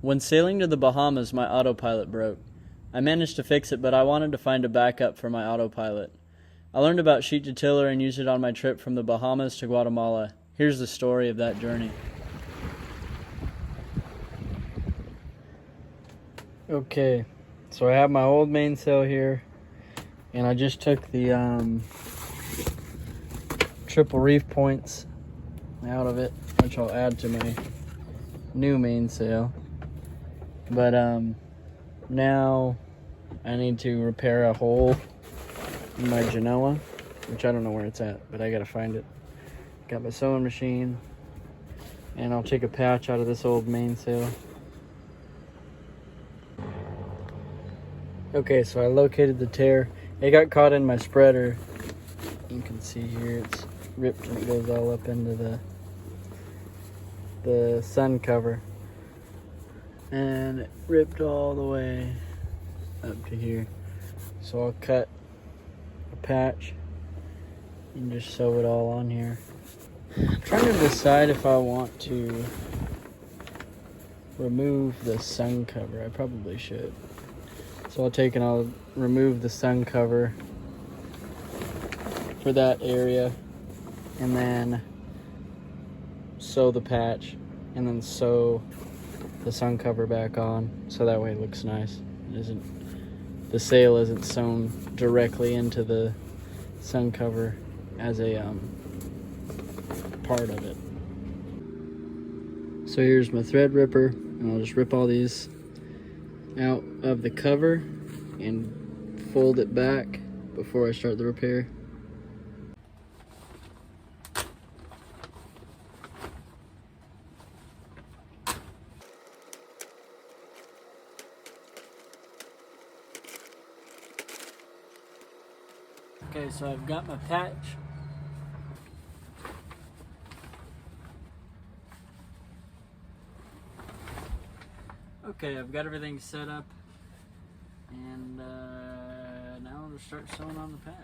When sailing to the Bahamas, my autopilot broke. I managed to fix it, but I wanted to find a backup for my autopilot. I learned about sheet to tiller and used it on my trip from the Bahamas to Guatemala. Here's the story of that journey. Okay, so I have my old mainsail here, and I just took the triple reef points out of it, which I'll add to my new mainsail. But now I need to repair a hole in my Genoa, which I don't know where it's at, but I gotta find it. Got my sewing machine, and I'll take a patch out of this old mainsail. Okay, so I located the tear. It got caught in my spreader. You can see here it's ripped and it goes all up into the sun cover. And it ripped all the way up to here. So I'll cut a patch and just sew it all on here. I'm trying to decide if I want to remove the sun cover. I probably should. So I'll take and I'll remove the sun cover for that area, and then sew the patch, and then sew the sun cover back on, so that way it looks nice. The sail isn't sewn directly into the sun cover as a part of it. So here's my thread ripper, and I'll just rip all these out of the cover and fold it back before I start the repair. Okay, so I've got my patch. Okay, I've got everything set up, and now I'll just start sewing on the patch.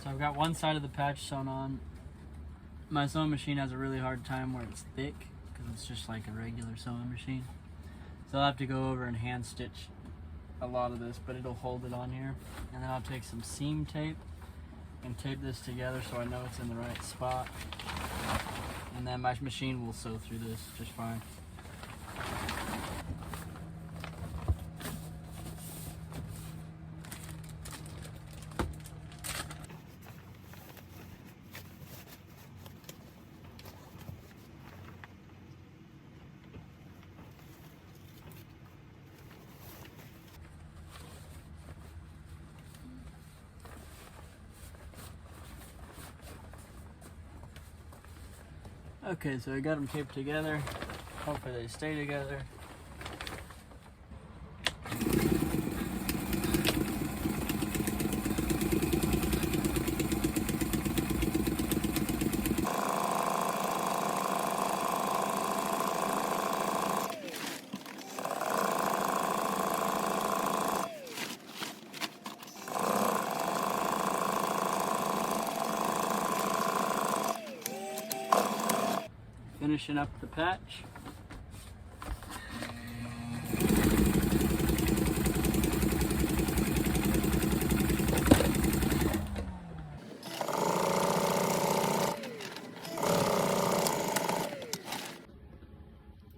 So I've got one side of the patch sewn on. My sewing machine has a really hard time where it's thick, because it's just like a regular sewing machine. So I'll have to go over and hand stitch a lot of this, but it'll hold it on here. And then I'll take some seam tape and tape this together so I know it's in the right spot. And then my machine will sew through this just fine. Okay, so I got them taped together. Hopefully they stay together. Finishing up the patch.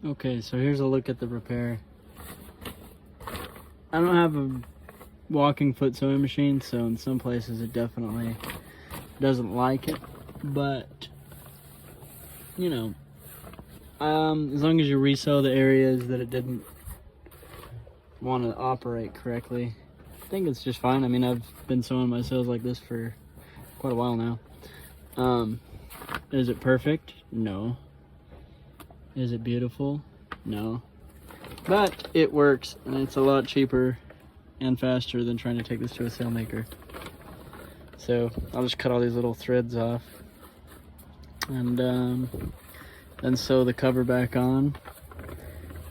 Okay, so here's a look at the repair. I don't have a walking foot sewing machine, so in some places it definitely doesn't like it, but you know, as long as you resew the areas that it didn't want to operate correctly, think it's just fine. I mean, I've been sewing my sails like this for quite a while now. Is it perfect? No. Is it beautiful? No. But it works, and it's a lot cheaper and faster than trying to take this to a sail maker. So I'll just cut all these little threads off, and then sew the cover back on,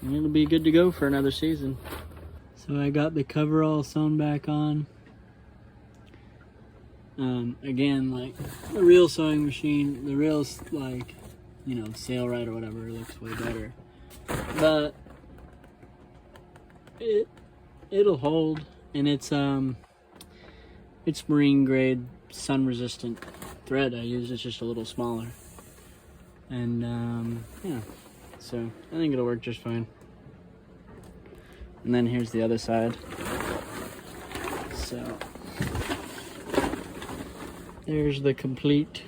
and it'll be good to go for another season. So I got the cover all sewn back on. Again, like the real sewing machine, the real, like, you know, Sailrite or whatever, looks way better. But it'll hold, and it's marine grade, sun resistant thread I use. It's just a little smaller, and yeah, so I think it'll work just fine. And then here's the other side. So there's the complete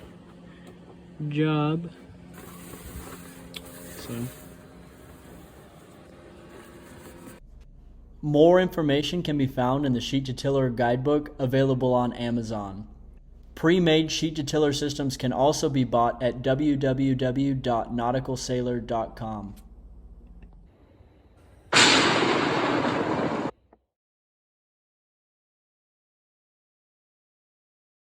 job. So more information can be found in the Sheet to Tiller guidebook available on Amazon. Pre-made sheet to tiller systems can also be bought at www.nauticalsailor.com.